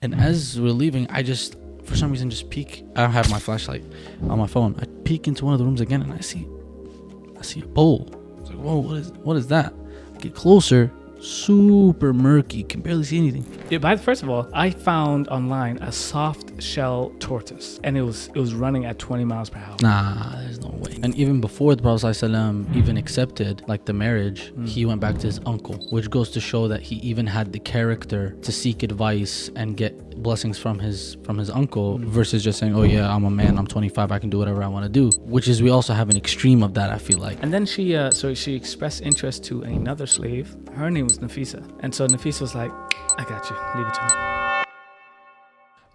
And as we're leaving, I just, for some reason, just peek. I have my flashlight on my phone. I peek into one of the rooms again, and I see a bowl. It's like, whoa, what is that? I get closer. Super murky, can barely see anything. Yeah, first of all, I found online a soft shell tortoise, and it was running at 20 miles per hour. Nah, there's no way. And even before the Prophet ﷺ even accepted like the marriage, he went back to his uncle, which goes to show that he even had the character to seek advice and get blessings from his uncle versus just saying, oh yeah, I'm a man, I'm 25, I can do whatever I want to do, which is, we also have an extreme of that, I feel like. And then she expressed interest to another slave. Her name was Nafisa, and so Nafisa was like, I got you, leave it to me.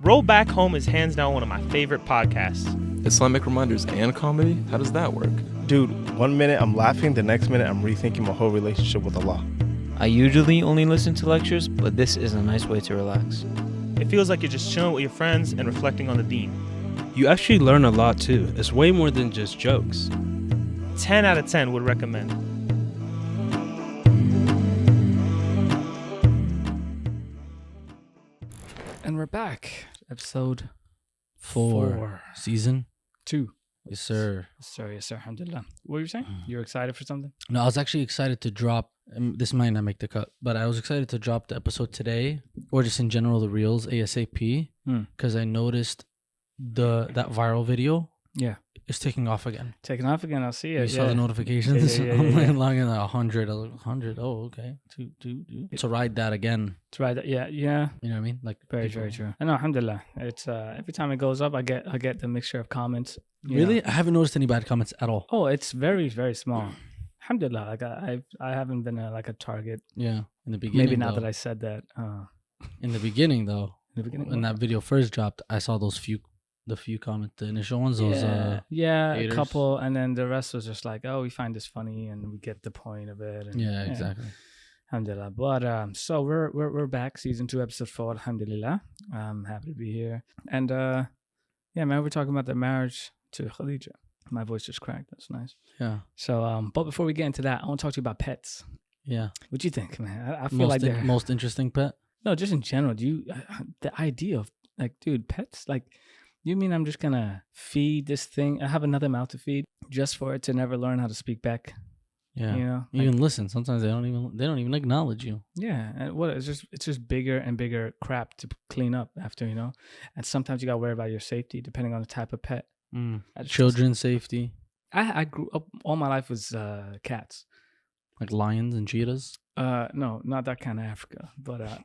Roll Back Home is hands down one of my favorite podcasts. Islamic reminders and comedy? How does that work? Dude, 1 minute I'm laughing, the next minute I'm rethinking my whole relationship with Allah. I usually only listen to lectures, but this is a nice way to relax. It feels like you're just chilling with your friends and reflecting on the deen. You actually learn a lot too. It's way more than just jokes. 10 out of 10 would recommend. And we're back. Episode 4. Season 2. Yes, sir. Yes, sir. Alhamdulillah. What were you saying? You're excited for something? No, I was actually excited to drop, this might not make the cut, but I was excited to drop the episode today, or just in general the reels ASAP, because I noticed that viral video is taking off again. Taking off again, I'll see it. You saw the notifications? I'm like logging at 100. I was like, 100, oh, okay. To ride that again. To ride that, yeah. You know what I mean? Like Very true. I know, alhamdulillah. It's every time it goes up, I get the mixture of comments. Really? I haven't noticed any bad comments at all. Oh, it's very, very small. Alhamdulillah. Like I haven't been a target. Yeah. In the beginning. Maybe now that I said that. In the beginning though. When that video first dropped, I saw the few comments, the initial ones, those haters. A couple, and then the rest was just like, oh, we find this funny and we get the point of it. And, exactly. Alhamdulillah. But so we're back, season 2, episode 4. Alhamdulillah. I'm happy to be here. And man, we're talking about the marriage to Khadijah. My voice just cracked. That's nice. Yeah. So but before we get into that, I want to talk to you about pets. Yeah. What do you think, man? I feel like they're most interesting pet. No, just in general. Do you the idea of like, dude, pets? Like, you mean I'm just gonna feed this thing? I have another mouth to feed just for it to never learn how to speak back. Yeah, you know, even listen. Sometimes they don't even acknowledge you. Yeah, and it's just bigger and bigger crap to clean up after, you know. And sometimes you gotta worry about your safety depending on the type of pet. Children's safety. I grew up all my life with cats, like lions and cheetahs. No, not that kind of Africa, but I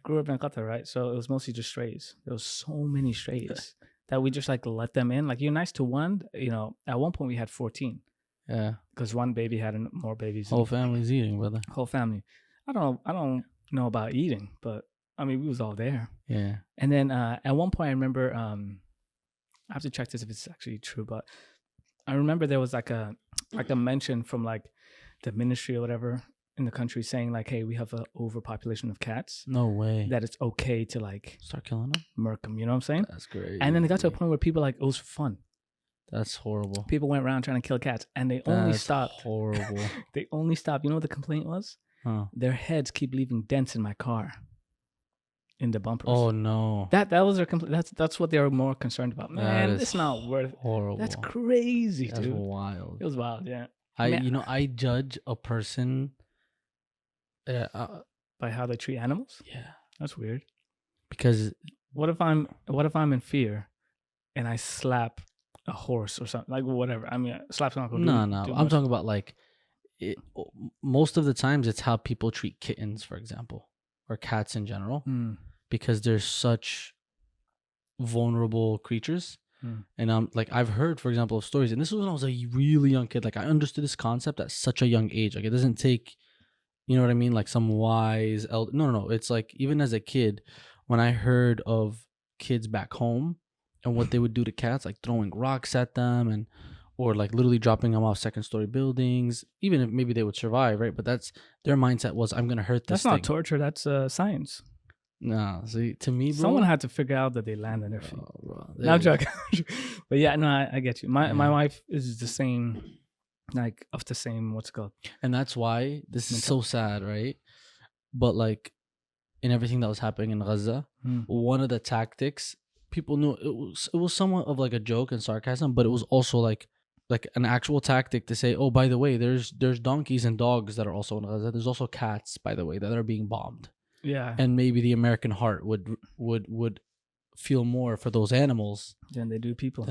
grew up in Qatar, right? So it was mostly just strays. There was so many strays that we just like let them in. Like, you're nice to one, you know. At one point we had 14. Yeah, because one baby had more babies. Whole family's eating, brother. Whole family. I don't know about eating, but I mean, we was all there. Yeah. And then at one point, I remember, I have to check this if it's actually true, but I remember there was like a mention from like the ministry or whatever in the country saying like, hey, we have an overpopulation of cats. No way. That it's okay to like start killing them, murk them. You know what I'm saying? That's great. And then it got to a point where people like, it was fun. That's horrible. People went around trying to kill cats, and they only stopped. Horrible. They only stopped. You know what the complaint was? Their heads keep leaving dents in my car, in the bumpers. Oh no. That was their complaint. That's what they were more concerned about. Man, it's not worth. Horrible. That's crazy, That's dude. wild. It was wild. Yeah. I judge a person by how they treat animals. Yeah. That's weird. Because what if I'm in fear, and I slap a horse or something, like whatever. I mean, slap someone. No. I'm talking about like, most of the times it's how people treat kittens, for example, or cats in general, because they're such vulnerable creatures. And I've heard, for example, of stories, and this was when I was a really young kid. Like, I understood this concept at such a young age. Like, it doesn't take, you know what I mean, like some wise elder. No. It's like, even as a kid, when I heard of kids back home and what they would do to cats, like throwing rocks at them or like literally dropping them off second-story buildings, even if maybe they would survive, right? But that's their mindset was, I'm gonna hurt this. That's not torture. That's science. No, see, to me, bro, someone had to figure out that they land on their feet. Bro, no, I'm joking. But yeah, no, I get you. My wife is the same, like of the same, what's it called? And that's why this is so sad, right? But like, in everything that was happening in Gaza, one of the tactics, people knew it was somewhat of like a joke and sarcasm, but it was also like an actual tactic to say, oh, by the way, there's donkeys and dogs that are also in Gaza. There's also cats, by the way, that are being bombed. Yeah. And maybe the American heart would feel more for those animals than they do people.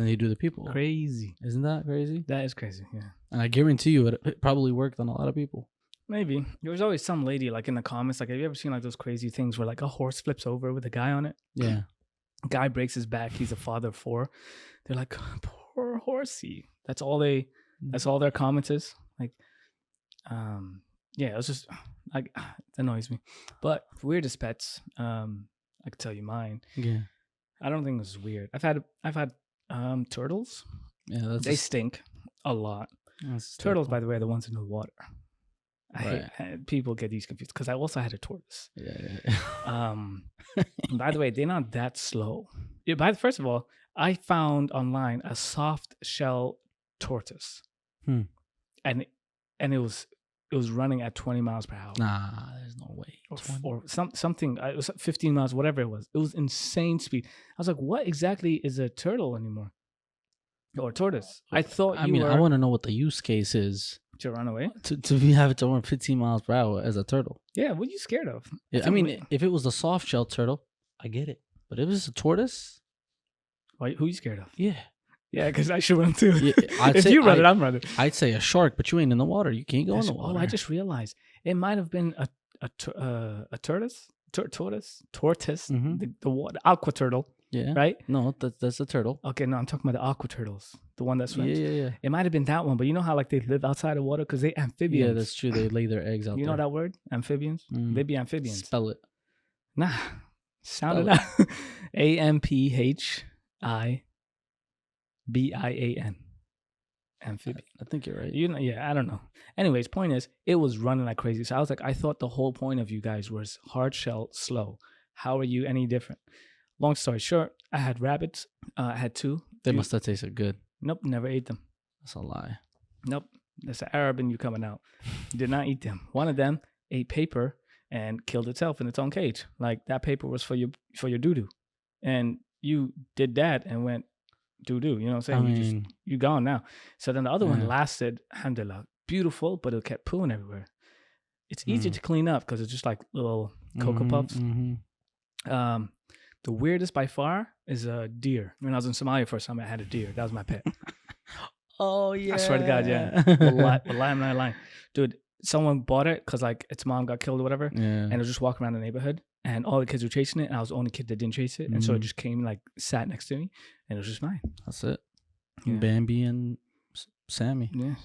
Crazy. Isn't that crazy? That is crazy, yeah. And I guarantee you it probably worked on a lot of people. Maybe. There was always some lady like in the comments, like, have you ever seen like those crazy things where like a horse flips over with a guy on it? Yeah. Guy breaks his back. He's a father of 4. They're like, poor horsey. That's all their comments is. Like, yeah, it was just like, it annoys me. But weirdest pets, I could tell you mine. Yeah. I don't think this is weird. I've had turtles. Yeah, they stink a lot. Turtles, by the way, are the ones in the water. I hate people get these confused because I also had a tortoise. Yeah. By the way, they're not that slow. First of all, I found online a soft shell tortoise, and it was running at 20 miles per hour. Nah, there's no way. Or something. It was 15 miles, whatever it was. It was insane speed. I was like, what exactly is a turtle anymore? Or a tortoise? I thought I want to know what the use case is. To run away? To have it to run 15 miles per hour as a turtle. Yeah, what are you scared of? Yeah, I mean, if it was a soft shell turtle, I get it. But if it was a tortoise? Who are you scared of? Yeah. Yeah, because I should run too. Yeah, if you run it, I'm running. I'd say a shark, but you ain't in the water. You can't go in the water. Oh, I just realized. It might have been a tortoise? Tortoise? Mm-hmm. The water, aqua turtle. Yeah. Right? No, that's a turtle. Okay, no, I'm talking about the aqua turtles. The one that swims. Yeah. It might have been that one, but you know how like they live outside of water because they amphibians. Yeah, that's true. They lay their eggs out there. You know that word? Amphibians? They be amphibians. Spell it. Nah. Sound it out. AMPHIBIAN. Amphibian. I think you're right. I don't know. Anyways, point is, it was running like crazy. So I was like, I thought the whole point of you guys was hard shell, slow. How are you any different? Long story short, I had rabbits. I had 2. They must have tasted good. Nope, never ate them. That's a lie. Nope, that's an Arab in you coming out. Did not eat them. One of them ate paper and killed itself in its own cage. Like that paper was for your doo-doo. And you did that and went doo-doo. You know what I'm saying? You're gone now. So then the other one lasted, alhamdulillah, beautiful, but it kept pooing everywhere. It's easy to clean up because it's just like little Cocoa Puffs. Mm-hmm. The weirdest by far is a deer. When I was in Somalia for some, I had a deer. That was my pet. Oh, yeah. I swear to God, yeah. Wallahi, I'm not lying. Dude, someone bought it because like its mom got killed or whatever. Yeah. And it was just walking around the neighborhood. And all the kids were chasing it. And I was the only kid that didn't chase it. And so it just came like sat next to me. And it was just mine. That's it. Yeah. Bambi and Sammy. Yeah.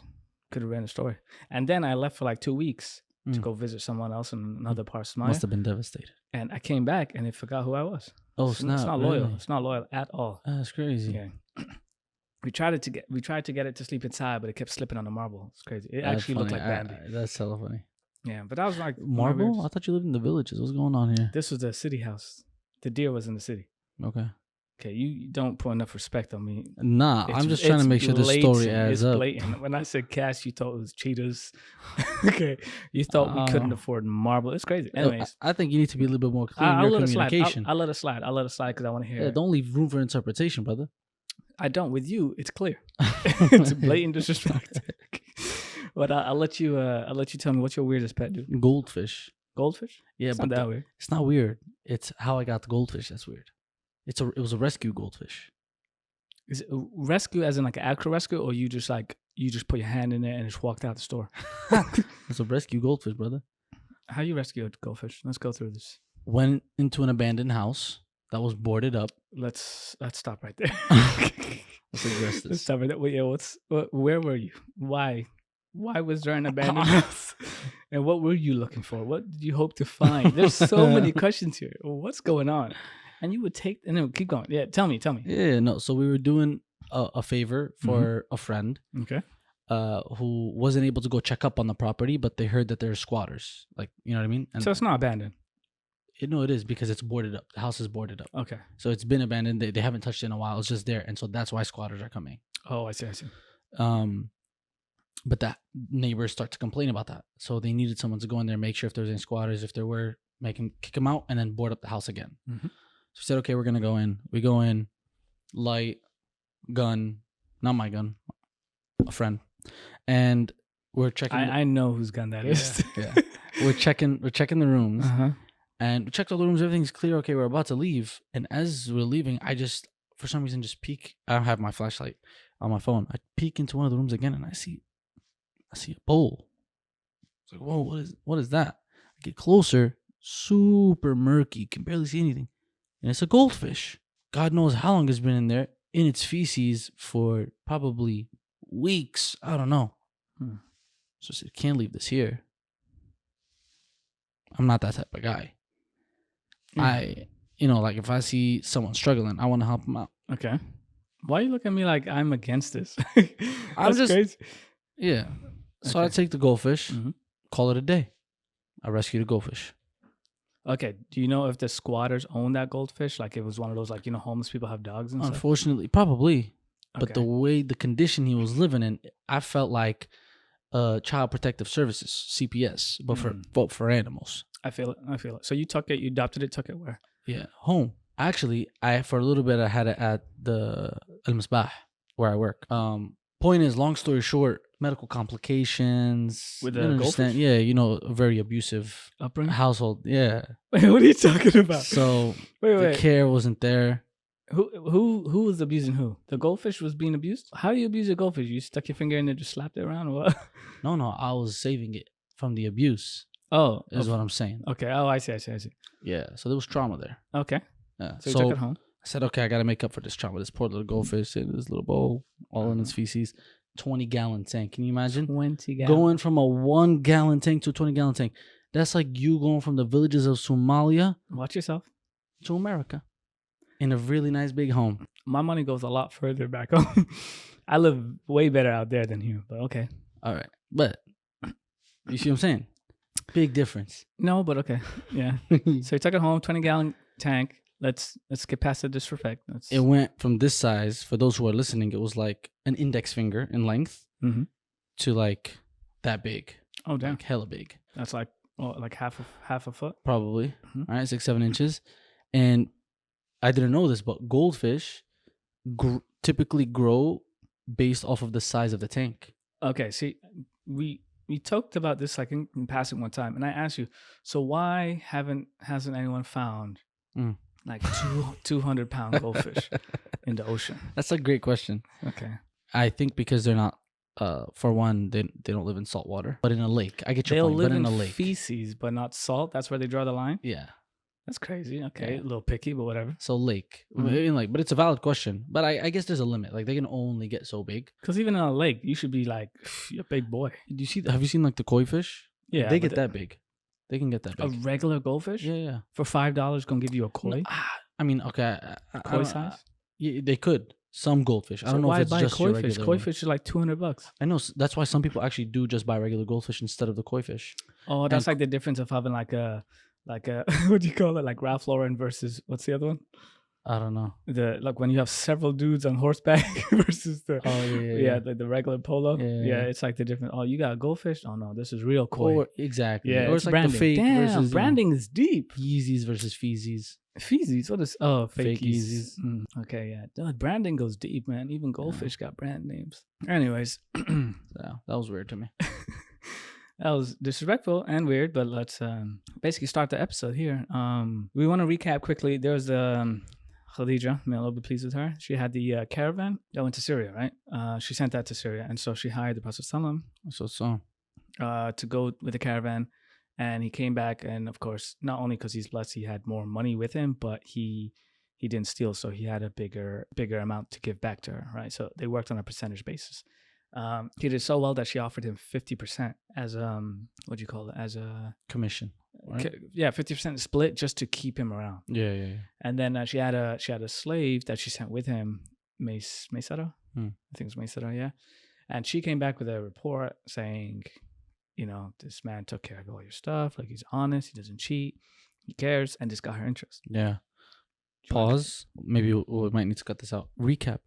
Could have ran a story. And then I left for like 2 weeks to go visit someone else in another part of Somalia. Must have been devastated. And I came back and it forgot who I was. Oh, It's not loyal. really? It's not loyal at all. That's crazy. Yeah. We tried to get it to sleep inside, but it kept slipping on the marble. It's crazy. It actually looked like Bambi. That's hella funny. Yeah, but that was like Marble? I thought you lived in the villages. What's going on here? This was the city house. The deer was in the city. Okay. Okay, you don't put enough respect on me. Nah, I'm just trying to make sure the story adds up. Blatant. When I said cash, you thought it was cheetahs. Okay, you thought we couldn't afford marble. It's crazy. Anyways, I think you need to be a little bit more clear in your communication. I'll let it slide. I'll let it slide because I want to hear it. Don't leave room for interpretation, brother. I don't. With you, it's clear. It's blatant disrespect. But I'll let you tell me what's your weirdest pet, dude. Goldfish. Goldfish? Yeah, it's but not that weird. It's not weird. It's how I got the goldfish that's weird. It was a rescue goldfish. Is it a rescue as in like an actual rescue, or you just put your hand in there and just walked out the store? It's a rescue goldfish, brother. How you rescue a goldfish? Let's go through this. Went into an abandoned house that was boarded up. Let's stop right there. Let's address this. Let's stop right there. Wait, where were you? Why was there an abandoned house? And what were you looking for? What did you hope to find? There's so many questions here. What's going on? And you would keep going. Yeah, tell me. Yeah, no. So we were doing a favor for a friend. Okay. Who wasn't able to go check up on the property, but they heard that there's squatters. Like, you know what I mean? And so it's not abandoned. No, it is because it's boarded up. The house is boarded up. Okay. So it's been abandoned. They haven't touched it in a while. It's just there. And so that's why squatters are coming. Oh, I see. But that neighbors start to complain about that. So they needed someone to go in there, make sure if there was any squatters. If there were, kick him out, and then board up the house again. Mhm. So we said, okay, we're gonna go in. We go in, light, gun, not my gun, a friend, and we're checking. I know whose gun that is. Yeah. We're checking the rooms, and we checked all the rooms. Everything's clear. Okay, we're about to leave, and as we're leaving, I just for some reason just peek. I don't have my flashlight on my phone. I peek into one of the rooms again, and I see a bowl. It's like, whoa, what is that? I get closer, super murky, can barely see anything, and it's a goldfish. God knows how long it's been in there, in its feces for probably weeks. I don't know. So I said, can't leave this here. I'm not that type of guy. Like if I see someone struggling, I want to help them out. Okay. Why you look at me like I'm against this? I'm just crazy. Yeah. So Okay. I take the goldfish, Mhm. call it a day. I rescue the goldfish. Okay. Do you know if the squatters own that goldfish? Like it was one of those homeless people have dogs and stuff. Unfortunately, probably. But Okay. the way the condition he was living in, I felt like Child Protective Services, CPS, but for animals. I feel it. So you adopted it, took it where? Yeah, home. Actually, for a little bit I had it at the Al Misbah where I work. Point is, long story short, medical complications With you the understand? goldfish? Yeah, a very abusive Upbringing? household. Yeah. Wait, what are you talking about? So wait, the wait. care wasn't there. Who was abusing who? The goldfish was being abused? How do you abuse a goldfish? You stuck your finger in it, just slapped it around, or what? No, I was saving it from the abuse. Oh, Is what I'm saying. okay. Oh, I see. Yeah. So there was trauma there. Okay. Yeah. So you took it home. I said, okay, I got to make up for this trauma. This poor little goldfish in this little bowl, all in its feces. 20-gallon tank. Can you imagine? 20 gallons. Going from a 1-gallon tank to a 20-gallon tank. That's like you going from the villages of Somalia Watch yourself. to America in a really nice big home. My money goes a lot further back home. I live way better out there than here, but okay. All right. But you see what I'm saying? Big difference. No, but okay. Yeah. So you took it home, 20-gallon tank. Let's get past the disrespect. It went from this size, for those who are listening, it was like an index finger in length to like that big. Oh, damn. Like hella big. That's like half a foot. Probably. All right, 6-7 inches. And I didn't know this, but goldfish typically grow based off of the size of the tank. Okay, see, we talked about this like in passing one time, and I asked you, so why hasn't anyone found like 200-pound goldfish in the ocean? That's a great question. Okay, I think because they're not. For one, they don't live in salt water, but in a lake. I get your they'll point. live But in a lake, feces, but not salt. That's where they draw the line. yeah. That's crazy. Okay, Yeah. a little picky, but whatever. So lake, in like, but it's a valid question. But I guess there's a limit. Like they can only get so big. Because even in a lake, you should be like a big boy. Have you seen like the koi fish? Yeah, they but get that big. They can get that A big. regular goldfish Yeah. for $5 gonna give you a koi. I mean, okay. I Koi don't- size. Yeah, they could. Some goldfish. I So don't know why if it's buy just koi your fish? regular Koi one. fish is like $200. I know. That's why some people actually do just buy regular goldfish instead of the koi fish. Oh, that's And- like the difference of having like a what do you call it? Like Ralph Lauren versus what's the other one? I don't know. Like when you have several dudes on horseback versus the Oh yeah. the regular polo. Yeah. It's like the different. Oh, you got goldfish? Oh no, this is real koi. Or exactly. Yeah, Or it's like branding. the fake Damn, versus branding is deep. Yeezys versus Feezies. Feezies, what is fake Fake Yeezys? Okay, yeah, dude, branding goes deep, man. Even goldfish got brand names. Anyways, So that was weird to me. that was disrespectful and weird, but let's basically start the episode here. We want to recap quickly. There was Khadijah, may Allah be pleased with her. She had the caravan that went to Syria, right? She sent that to Syria, and so she hired the Prophet Sallam to go with the caravan. And he came back, and of course, not only because he's blessed, he had more money with him, but he didn't steal, so he had a bigger amount to give back to her, right? So they worked on a percentage basis. He did so well that she offered him 50% as what do you call it? As a Commission. Right? 50% split just to keep him around. Yeah. And then she had a slave that she sent with him, Maysara. I think it's Maysara, yeah. And she came back with a report saying, this man took care of all your stuff. Like, he's honest. He doesn't cheat. He cares. And this got her interest. Yeah. Pause. Maybe we might need to cut this out. Recap.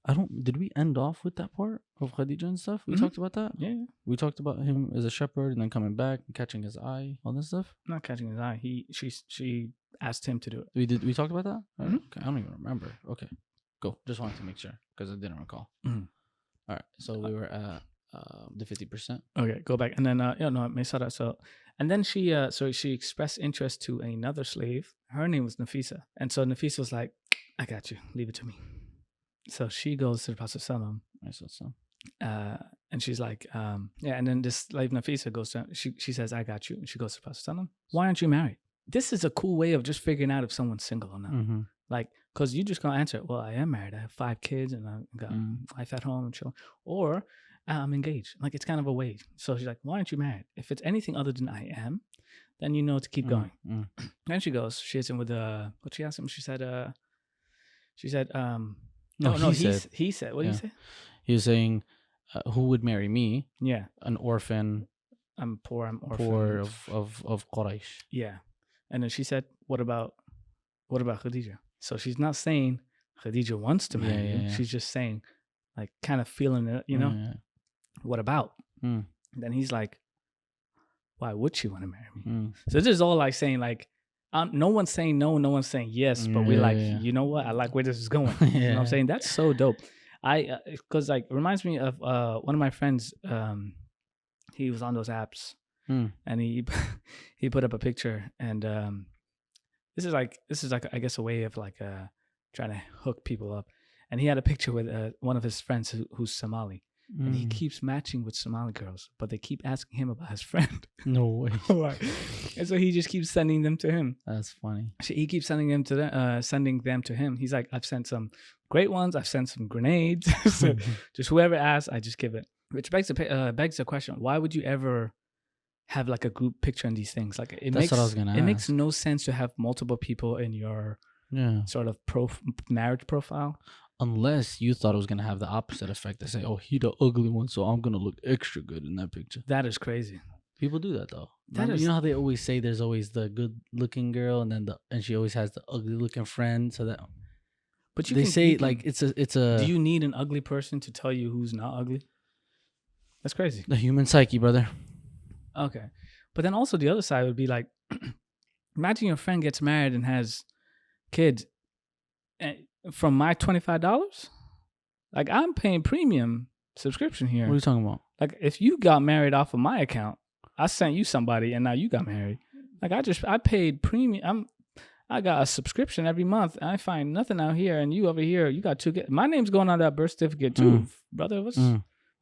Did we end off with that part of Khadijah and stuff? We talked about that? Yeah. We talked about him as a shepherd and then coming back and catching his eye, all this stuff? Not catching his eye. She asked him to do it. We talked about that? Okay, I don't even remember. Okay. Go. Just wanted to make sure because I didn't recall. All right. So we were at the 50%. Okay, go back. And then I missed that. So and then she expressed interest to another slave. Her name was Nafisa. And so Nafisa was like, I got you. Leave it to me. So she goes to the Prophet Sallam. I said so. And she's like, and then this slave Nafisa goes to, she says, I got you. And she goes to the Prophet Sallam. Why aren't you married? This is a cool way of just figuring out if someone's single or not. Mm-hmm. Like, because you just gonna answer, well, I am married. I have 5 kids and I got a wife at home and children. Or I'm engaged. Like, it's kind of a way. So she's like, why aren't you married? If it's anything other than I am, then you know to keep going. Then she goes, she hits him with what she asked him? She said, he said, what did he say? He was saying, who would marry me? Yeah. An orphan. I'm poor. I'm orphan. Poor of Quraysh. Yeah. And then she said, what about Khadijah? So she's not saying Khadijah wants to marry you. She's just saying, like, kind of feeling it, you know? Yeah. What about? Then he's like, why would she want to marry me? Mm. So this is all like saying, like, no one's saying no, no one's saying yes, but we're like, you know what? I like where this is going. You know what I'm saying? That's so dope. Because like, it reminds me of one of my friends. He was on those apps, and he put up a picture, and this is like I guess a way of like trying to hook people up. And he had a picture with one of his friends who's Somali. And he keeps matching with Somali girls, but they keep asking him about his friend. No way. And so he just keeps sending them to him. That's funny. He keeps sending them to him. He's like, I've sent some great ones. I've sent some grenades. So just whoever asks, I just give it. Which begs the question: why would you ever have like a group picture in these things? Like That's what I was gonna ask. It makes no sense to have multiple people in your sort of marriage profile. Unless you thought it was going to have the opposite effect. They say, oh, he the ugly one, so I'm going to look extra good in that picture. That is crazy. People do that, though. You know how they always say there's always the good-looking girl, and she always has the ugly-looking friend, so that... But they say, like, it's a... Do you need an ugly person to tell you who's not ugly? That's crazy. The human psyche, brother. Okay. But then also the other side would be like, imagine your friend gets married and has kids... From my $25, like I'm paying premium subscription here. What are you talking about? Like if you got married off of my account, I sent you somebody and now you got married. Like I paid premium. I got a subscription every month. I find nothing out here, and you over here, you got 2 kids. My name's going on that birth certificate too, brother.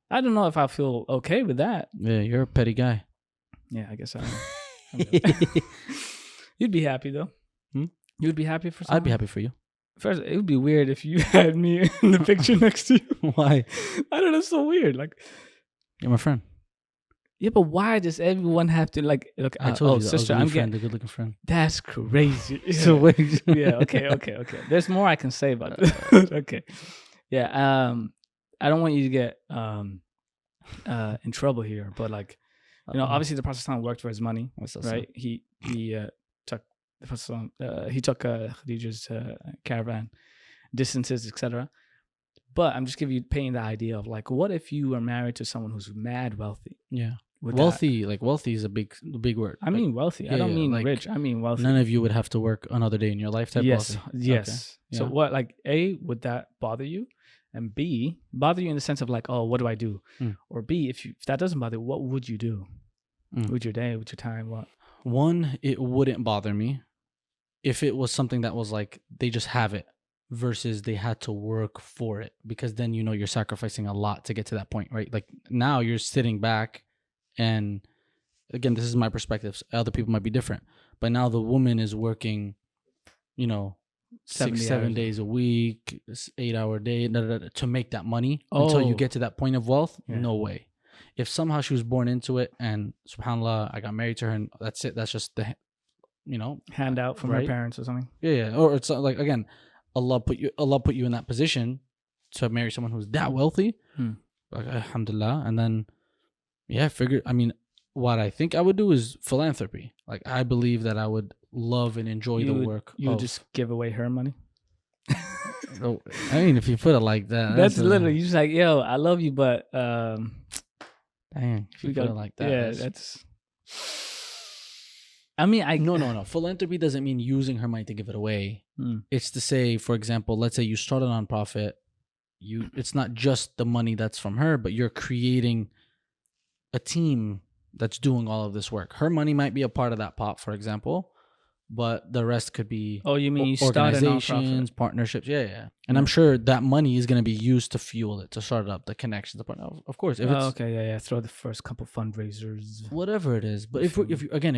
I don't know if I feel okay with that. Yeah, you're a petty guy. Yeah, I guess I am. You'd be happy though. You'd be happy for someone? I'd be happy for you. First, it would be weird if you had me in the picture next to you. Why? I don't know. It's so weird. Like, you're my friend. Yeah, but why does everyone have to like? Look, I told you, sister, I'm getting the good-looking friend. That's crazy. So wait. Yeah. Okay. There's more I can say about this. Okay. Yeah. I don't want you to get in trouble here, but like, obviously the Prophet worked for his money, right? He took Khadijah's caravan distances, etc. But I'm just painting the idea of like, what if you are married to someone who's mad wealthy? Yeah, wealthy is a big word. I mean wealthy. I don't mean like rich. I mean wealthy. None of you would have to work another day in your life. Yes. Wealthy. Yes. Okay. So what? Like A, would that bother you? And B, bother you in the sense of like, oh, what do I do? Or B, if that doesn't bother you, what would you do? With your day, with your time, what? One, it wouldn't bother me if it was something that was like they just have it versus they had to work for it, because then you're sacrificing a lot to get to that point, right? Like now you're sitting back, and again, this is my perspective. Other people might be different, but now the woman is working, 6-7 days a week, 8-hour day to make that money until you get to that point of wealth. Yeah. No way. If somehow she was born into it and subhanAllah, I got married to her and that's it. That's just the handout from her parents or something. Yeah. Or it's like, again, Allah put you in that position to marry someone who's that wealthy. Like, alhamdulillah. And then what I think I would do is philanthropy. Like I believe that I would love and enjoy the work. You would just give away her money? No, I mean, if you put it like that, That's literally, you're just like, yo, I love you, but dang. If you put it like that, yeah, that's. I mean, no. Philanthropy doesn't mean using her money to give it away. It's to say, for example, let's say you start a nonprofit. It's not just the money that's from her, but you're creating a team that's doing all of this work. Her money might be a part of that pot, for example, but the rest could be you mean you start a organizations, nonprofit? partnerships. Yeah. And I'm sure that money is going to be used to fuel it, to start it up, the connections, the partner. Of course, if it's okay, throw the first couple fundraisers, whatever it is. But if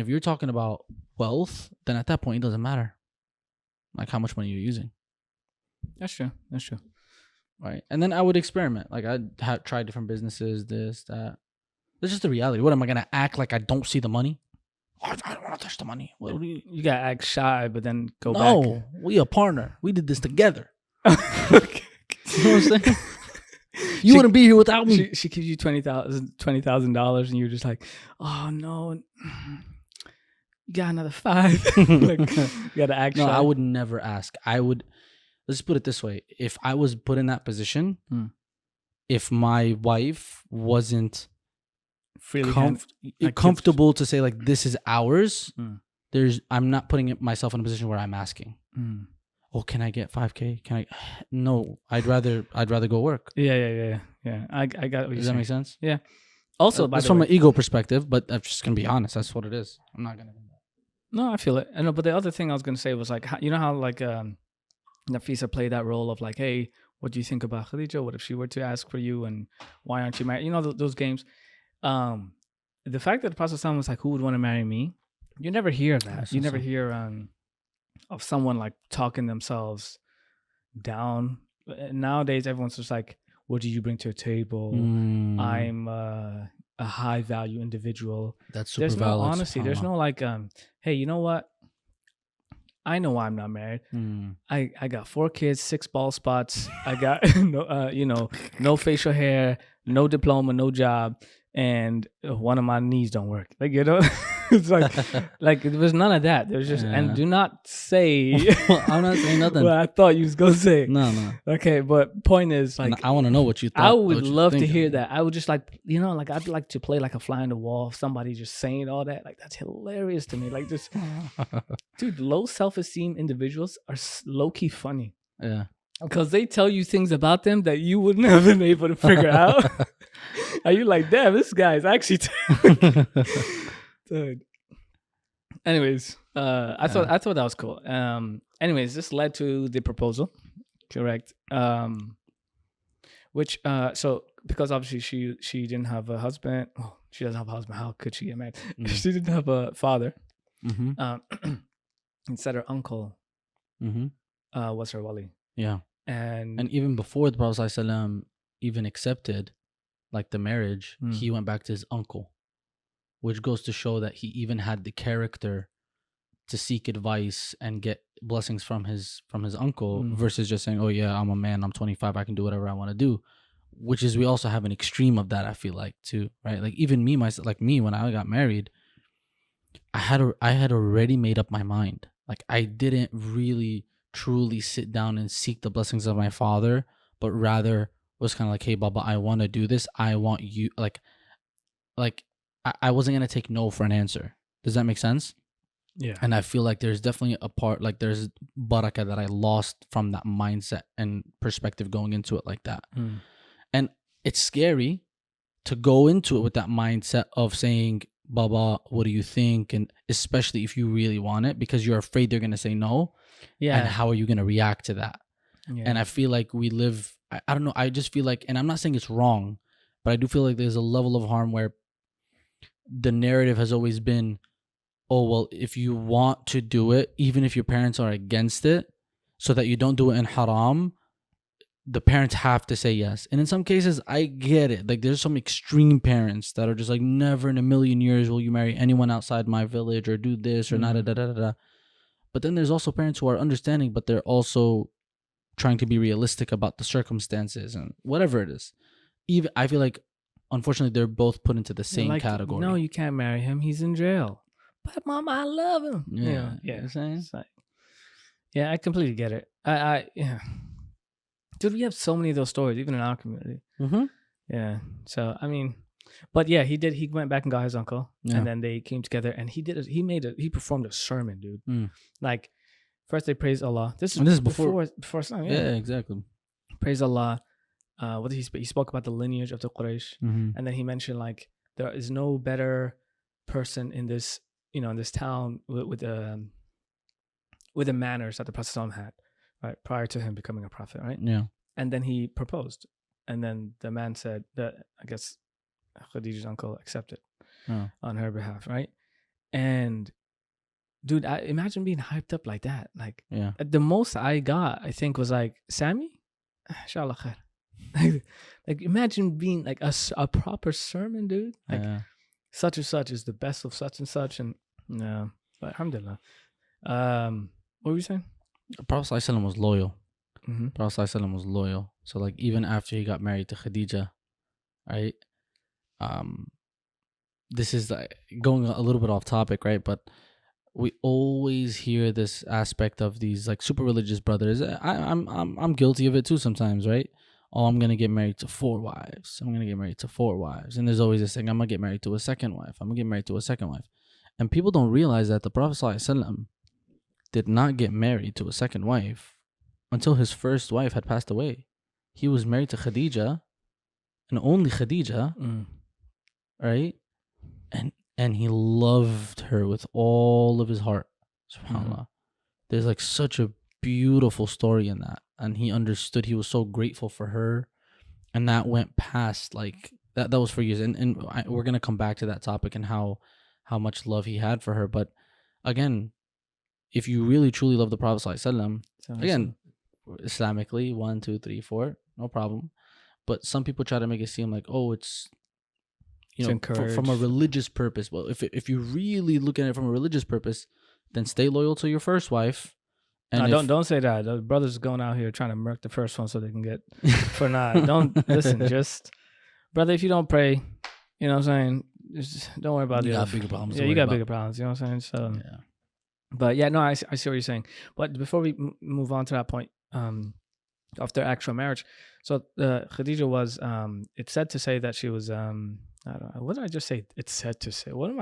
you're talking about wealth, then at that point it doesn't matter, like how much money you're using. That's true. Right. And then I would experiment. Like I'd try different businesses, this, that. That's just the reality. What am I gonna act like I don't see the money? I don't want to touch the money. What do you gotta act shy, but then go back. No, we a partner. We did this together. You know what I'm saying? You wouldn't be here without me. She gives you $20,000, and you're just like, oh no, you got another 5. Like, you gotta act. No, shy. I would never ask. Let's put it this way: if I was put in that position, if my wife wasn't freely comfortable to say like this is ours, I'm not putting myself in a position where I'm asking. Oh, can I get 5K? Can I? No, I'd rather go work. Yeah. I got. What you're Does that saying. make sense? Yeah. Also, that's from an ego perspective, but I'm just gonna be honest. That's what it is. I'm not gonna. No, I feel it. I know, but the other thing I was gonna say was like, you know how like Nafisa played that role of like, hey, what do you think about Khadijah? What if she were to ask for you, and why aren't you married? You know those games. The fact that the Prophet was like, who would want to marry me? You never hear that. You never hear of someone like talking themselves down. Nowadays, everyone's just like, what do you bring to a table? I'm a high value individual. That's super There's valid. no honesty. There's no like, hey, you know what? I know why I'm not married. I got 4 kids, 6 bald spots. I got no facial hair, no diploma, no job, and one of my knees don't work. Like, you know, it's like there was none of that. There's just and do not say. I'm not saying nothing. Well, I thought you was gonna say. No. Okay, but point is like, I want to know what you thought. I would love to hear that. I would just like, like I'd like to play like a fly on the wall. Somebody just saying all that. Like, that's hilarious to me. Like, just dude, low self-esteem individuals are low key funny. Yeah. Because they tell you things about them that you wouldn't have been able to figure out. Are you like, damn, this guy is actually dude. Anyways, I thought that was cool. Anyways, this led to the proposal, correct? Which so because obviously she didn't have a husband. Oh, she doesn't have a husband. How could she get married? She didn't have a father. Instead, her uncle was her wali. Yeah. And even before the Prophet ﷺ even accepted like the marriage, he went back to his uncle, which goes to show that he even had the character to seek advice and get blessings from his uncle versus just saying, oh yeah, I'm a man, I'm 25, I can do whatever I want to do. Which is, we also have an extreme of that, I feel like, too, right? Like even me, when I got married, I had already made up my mind. Like, I didn't really truly sit down and seek the blessings of my father, but rather was kind of like, hey Baba, I want to do this, I want you, like I wasn't gonna take no for an answer. Does that make sense? Yeah. And I feel like there's definitely a part, like there's barakah that I lost from that mindset and perspective going into it like that. And it's scary to go into it with that mindset of saying, Baba, what do you think? And especially if you really want it, because you're afraid they're gonna say no. Yeah. And how are you going to react to that? Yeah. And I feel like we live, I don't know, I just feel like, and I'm not saying it's wrong, but I do feel like there's a level of harm where the narrative has always been, oh, well, if you want to do it, even if your parents are against it, so that you don't do it in haram, the parents have to say yes. And in some cases, I get it. Like, there's some extreme parents that are just like, never in a million years will you marry anyone outside my village or do this or da-da-da-da-da. But then there's also parents who are understanding, but they're also trying to be realistic about the circumstances and whatever it is. Even I feel like, unfortunately, they're both put into the same category. No, you can't marry him. He's in jail. But Mama, I love him. Yeah. Yeah. You know what I'm saying? Like, yeah, I completely get it. Yeah. Dude, we have so many of those stories, even in our community. Mm-hmm. Yeah. So I mean, but yeah, he did. He went back and got his uncle, Yeah. and then they came together, and he performed a sermon, dude. Mm. Like, first they praised Allah. This And is before Islam. Yeah, exactly. Praise Allah. What did he speak? He spoke about the lineage of the Quraysh, Mm-hmm. and then he mentioned like there is no better person in this, in this town with the manners that the Prophet ﷺ had, right, prior to him becoming a prophet, right? Yeah. And then he proposed, and then the man said that, I guess Khadijah's uncle accepted on her behalf, right? And dude, I imagine being hyped up like that. Like, Yeah. the most I got, I think, was like, Sammy, inshallah khair. Like, imagine being like a proper sermon, dude. Like, such and such is the best of such and such, and no, but alhamdulillah. What were you saying? Prophet ﷺ was loyal. Mm-hmm. Prophet ﷺ was loyal. So like even after he got married to Khadijah, right? This is like going a little bit off topic, right? But we always hear this aspect of these like super religious brothers. I'm guilty of it too sometimes, right? Oh, I'm gonna get married to 4 wives. I'm gonna get married to 4 wives. And there's always this thing, I'm gonna get married to a second wife. I'm gonna get married to a second wife. And people don't realize that the Prophet ﷺ did not get married to a second wife until his first wife had passed away. He was married to Khadijah, and only Khadijah, right? And he loved her with all of his heart. SubhanAllah. There's like such a beautiful story in that. And he understood, he was so grateful for her. And that went past like, that was for years. And we're going to come back to that topic and how much love he had for her. But again, if you really truly love the Prophet ﷺ, again, Islamically, 1, 2, 3, 4, no problem. But some people try to make it seem like, oh, it's from a religious purpose. Well, if you really look at it from a religious purpose, then stay loyal to your first wife. And don't say that. The brothers going out here trying to murk the first one so they can get for not. Don't listen. Just brother, if you don't pray, you know what I'm saying. Just don't worry about it. You got bigger problems. Yeah, you got bigger problems. You know what I'm saying. So yeah. But yeah, no, I see what you're saying. But before we move on to that point, of their actual marriage, so Khadijah was, it's said to say that she was, I don't know, what did I just say? It's said to say. What am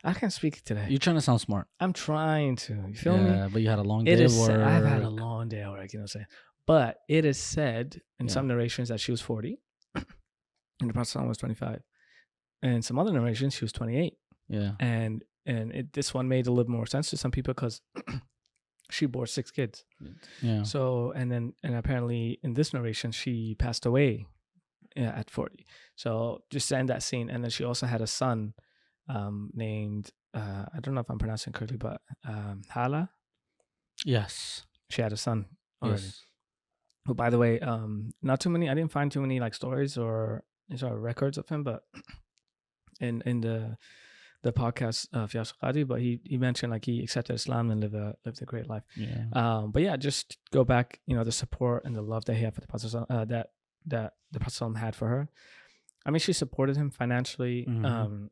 I can't speak today. You're trying to sound smart. I'm trying to. You feel me? Yeah, but you had a long day of work. I've had a long day at work, you know what I'm saying? But it is said in some narrations that she was 40 and the Prophet was 25. And some other narrations, she was 28. Yeah. And this one made a little more sense to some people because she bore 6 kids. Yeah. So, and apparently in this narration, she passed away at 40. So just in that scene. And then she also had a son named, I don't know if I'm pronouncing it correctly, but Hala. Yes. She had a son already. Yes. Who, by the way, not too many, I didn't find too many like stories or records of him, but in the podcast of Fiyash Qadi, but he mentioned like he accepted Islam and lived a great life. Yeah. But yeah, just go back, the support and the love that he had for the Prophet that the Prophet had for her. I mean, she supported him financially. Mm-hmm.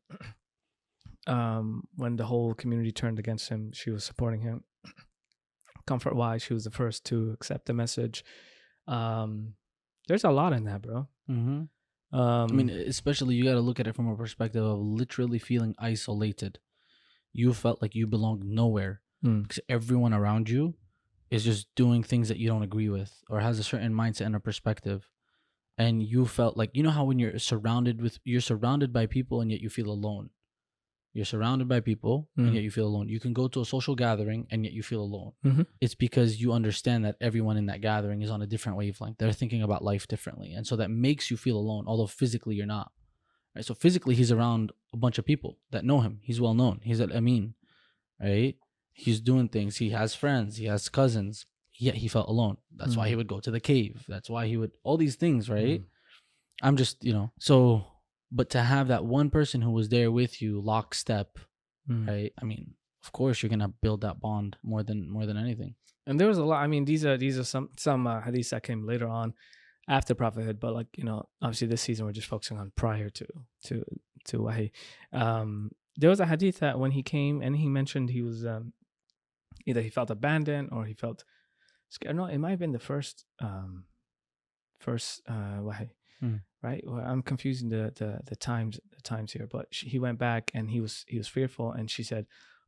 When the whole community turned against him, she was supporting him. Comfort wise, she was the first to accept the message. There's a lot in that, bro. Mm-hmm. I mean, especially you got to look at it from a perspective of literally feeling isolated. You felt like you belonged nowhere because everyone around you is just doing things that you don't agree with or has a certain mindset and a perspective. And you felt like, you know how when you're surrounded by people and yet you feel alone. You're surrounded by people and yet you feel alone. You can go to a social gathering and yet you feel alone. Mm-hmm. It's because you understand that everyone in that gathering is on a different wavelength. They're thinking about life differently. And so that makes you feel alone, although physically you're not. Right? So physically he's around a bunch of people that know him. He's well known. He's at Amin. Right? He's doing things. He has friends. He has cousins. Yet he felt alone. That's why he would go to the cave. That's why he would, all these things, right? I'm just, so... But to have that one person who was there with you, lockstep, right? I mean, of course, you're gonna build that bond more than anything. And there was a lot. I mean, these are some hadiths that came later on, after prophethood. But like obviously this season we're just focusing on prior to Wahi. There was a hadith that when he came and he mentioned he was either he felt abandoned or he felt scared. No, it might have been the first first wahy, Hmm. right? Well, I'm confusing the times here, but he went back and he was fearful, and she said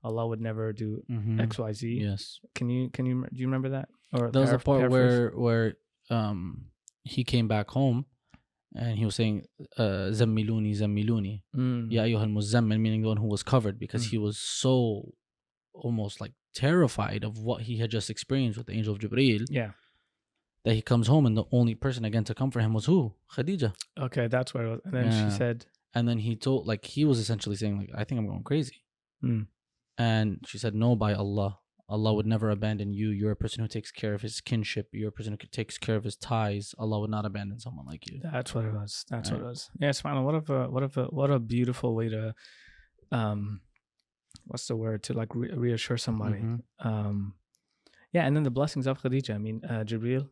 Allah would never do Mhm. XYZ. Yes. Can you do you remember that? Or There was a part paraphrase? where he came back home and he was saying Zammiluni Zammiluni Ya ayyuhal muzammil, meaning the one who was covered, because he was so almost like terrified of what he had just experienced with the angel of Jibreel, Yeah. that he comes home and the only person again to comfort him was who? Khadijah. Okay, that's where it was. And then Yeah. she said, And then he told, like, he was essentially saying, like, I think I'm going crazy. Mm. And she said, no, by Allah. Allah would never abandon you. You're a person who takes care of his kinship. You're a person who takes care of his ties. Allah would not abandon someone like you. That's what it was. That's what it Right. was. Yeah, subhanAllah, what a beautiful way to what's the word, to like reassure somebody. Mhm. Yeah, and then the blessings of Khadijah. I mean, Jibreel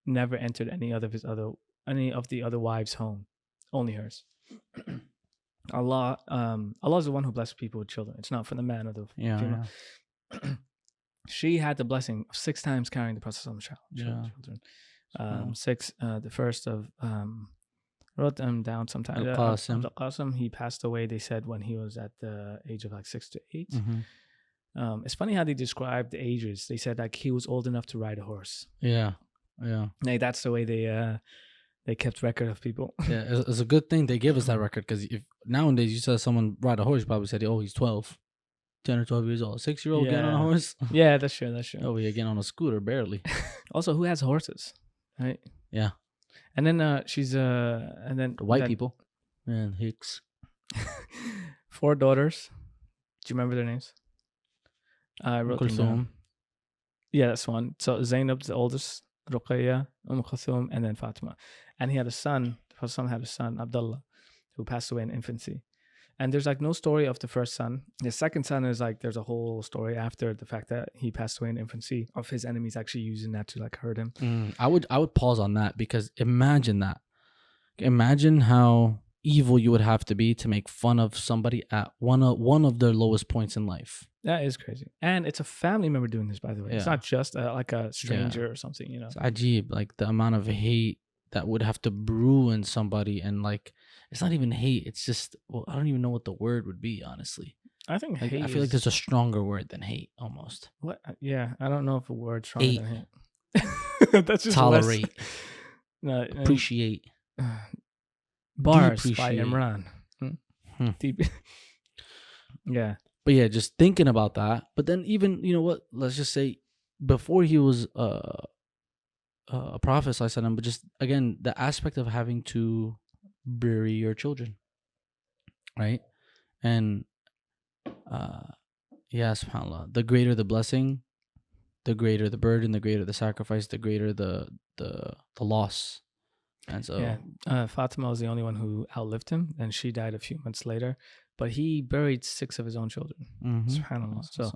never entered any of the other wives' home, only hers. Allah is the one who blesses people with children. It's not for the man or the Yeah. female. She had the blessing of 6 times carrying the Prophet's Yeah. children. Subhanallah. 6, the first of wrote them down sometime. Al-Qasim. Al-Qasim, he passed away, they said, when he was at the age of like 6 to 8. Mhm. It's funny how they described the ages. They said like he was old enough to ride a horse. Yeah. Yeah. Like that's the way they kept record of people. Yeah. It's a good thing they give us that record, because if nowadays you saw someone ride a horse, you probably said, oh, he's 12, 10 or 12 years old. 6-year-old getting on a Yeah. horse? Yeah, that's true. That's true. Oh, yeah, getting on a scooter, barely. Also, who has horses, right? Yeah. And then she's and then The white then people. And Hicks. 4 daughters. Do you remember their names? I wrote them down. Kulthum. Yeah, that's one. So Zainab's the oldest, Ruqayya, Kulthum, and then Fatima. And he had a son. The first son had a son, Abdullah, who passed away in infancy. And there's like no story of the first son. The second son is like there's a whole story after the fact that he passed away in infancy of his enemies actually using that to like hurt him. I would pause on that, because imagine that. Imagine how evil you would have to be to make fun of somebody at one of their lowest points in life. That is crazy. And it's a family member doing this, by the way. It's Yeah. not just like a stranger or something, you know. It's ajib, like the amount of hate that would have to brew in somebody, and like it's not even hate. It's just, well, I don't even know what the word would be, honestly. I think Like, hate I feel like is- there's a stronger word than hate, almost. What? Yeah, I don't know if a word stronger Hate. than hate. That's just Tolerate, No, appreciate. Bars by Depreciate. Imran. Hmm. Deep. Yeah. But yeah, just thinking about that. But then even, you know what? Let's just say before he was a prophet, ﷺ, but just again the aspect of having to bury your children, right? And yeah, subhanAllah, the greater the blessing, the greater the burden, the greater the sacrifice, the greater the loss. And so Yeah. Fatima was the only one who outlived him, and she died a few months later. But he buried 6 of his own children. mhm. Subhanallah. So,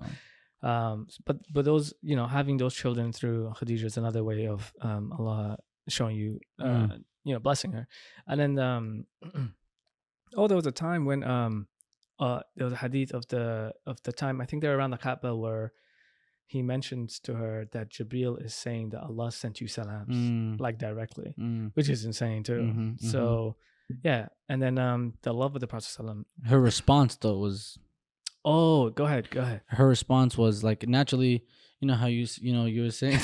So, but those, you know, having those children through Khadijah is another way of Allah showing you, you know, blessing her. And then, there was a time when there was a hadith of the time, I think they're around the Kaaba, where he mentions to her that Jibreel is saying that Allah sent you salams, like directly, which is insane too. Mhm, So, yeah. And then the love of the Prophet ﷺ. her response though was, Oh, go ahead. her response was like, naturally, you know how you were saying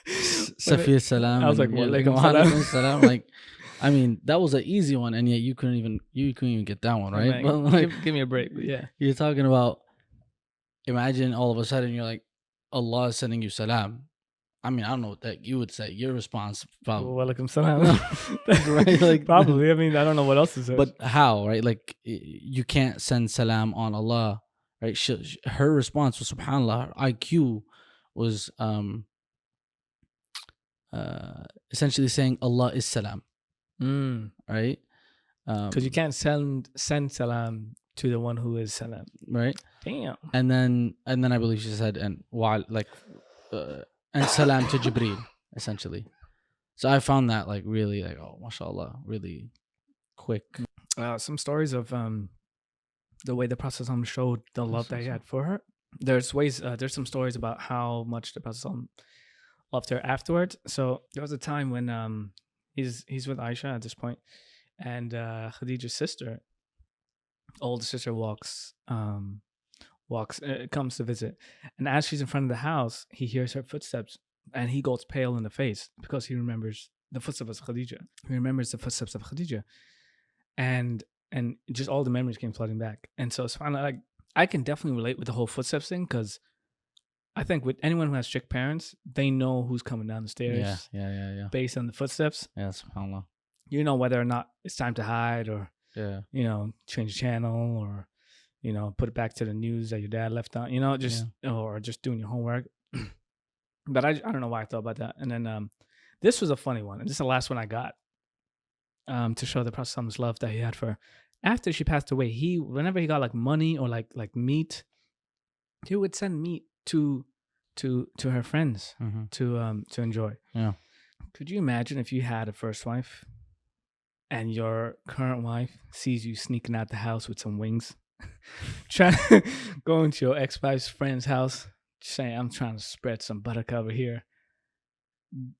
Safi salam. I was like, and wa you're alaikum wa salam. alaikum salam. Like, I mean, that was an easy one, and yet you couldn't even get that one, right? Man, But like, give me a break. But yeah. you're talking about, imagine all of a sudden you're like, Allah is sending you salam. I mean, I don't know what that you would say. Your response, probably. Wa alaikum salam. Right, like- Probably. I mean, I don't know what else to say. But how, right? Like, you can't send salam on Allah, right? Her response was, subhanAllah, her IQ was essentially saying Allah is salam, right? Because you can't send salam to the one who is salam. Right? Damn. And then I believe she said, and salam to Jibreel, essentially. So I found that like really like, oh, mashallah, really quick. Some stories of the way the Prophet ﷺ showed the love that he had for her. There's some stories about how much the Prophet ﷺ loved her afterwards. So there was a time when he's with Aisha at this point, and Khadijah's sister, older sister, comes to visit, and as she's in front of the house, he hears her footsteps, and he goes pale in the face because he remembers the footsteps of Khadijah. He remembers the footsteps of Khadijah, and just all the memories came flooding back. And so it's finally like I can definitely relate with the whole footsteps thing, because I think with anyone who has strict parents, they know who's coming down the stairs. Yeah. Based on the footsteps. Yeah, subhanAllah. You know whether or not it's time to hide, or Yeah. Change the channel, or put it back to the news that your dad left on. Or just doing your homework. But I don't know why I thought about that. And then this was a funny one, and this is the last one I got. To show the Prophet's love that he had for her. After she passed away, whenever he got like money or like meat, he would send meat to her friends to enjoy. Yeah. Could you imagine if you had a first wife and your current wife sees you sneaking out the house with some wings, going to your ex-wife's friend's house, saying, "I'm trying to spread some buttercup over here."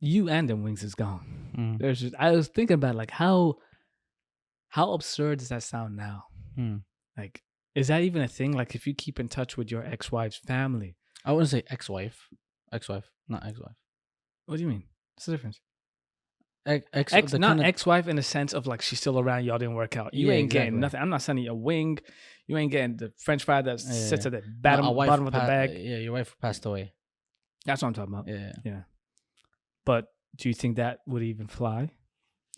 You and them wings is gone. I was thinking about like how absurd does that sound now? Like, is that even a thing? Like, if you keep in touch with your ex-wife's family, I wouldn't say ex-wife, not ex-wife. What do you mean? What's the difference? Not ex-wife in the sense of like she's still around. Y'all didn't work out. You ain't getting nothing. I'm not sending you a wing. You ain't getting the French fry that sits at the bottom of the bag. Yeah, your wife passed away. That's what I'm talking about. Yeah. But do you think that would even fly?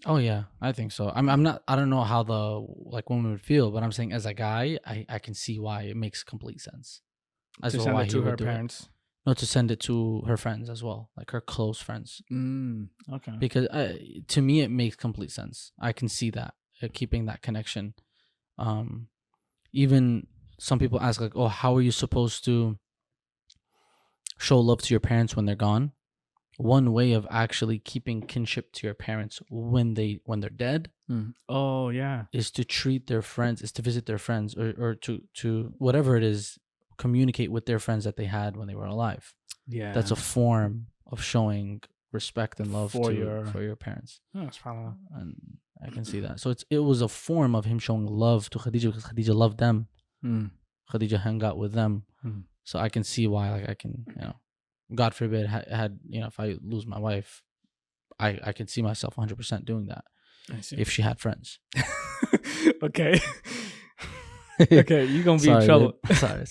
Oh yeah, I think so. I'm not. I don't know how the woman would feel, but I'm saying as a guy, I can see why it makes complete sense. To send it to her parents. No, to send it to her friends as well, like her close friends. Okay. Because to me, it makes complete sense. I can see that keeping that connection. Even some people ask like, "Oh, how are you supposed to show love to your parents when they're gone?" One way of actually keeping kinship to your parents when they're dead, oh yeah, is to treat their friends, is to visit their friends, or to whatever it is, communicate with their friends that they had when they were alive. Yeah, that's a form of showing respect and love for your parents. Oh, that's fine. And I can see that. So it was a form of him showing love to Khadijah, because Khadijah loved them. Khadijah hung out with them. So I can see why. Like I can, God forbid, had if I lose my wife, I can see myself 100% doing that. I see. If she had friends. Okay. Okay, you're gonna be in trouble. Sorry.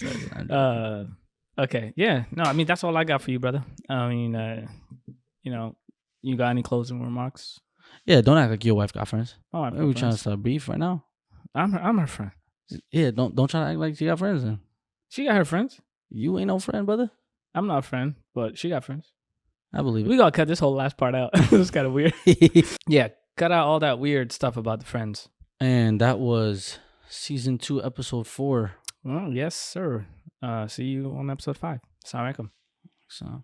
Okay, yeah. No, I mean that's all I got for you, brother. I mean, you got any closing remarks? Yeah, don't act like your wife got friends. Oh, are we trying to start beef right now? I'm her friend. Yeah, don't try to act like she got friends then. She got her friends. You ain't no friend, brother. I'm not a friend, but she got friends. I believe it. We gotta cut this whole last part out. It was kind of weird. Yeah, cut out all that weird stuff about the friends. And that was season 2, episode 4. Well, yes, sir. See you on episode 5. Assalamu alaikum. So.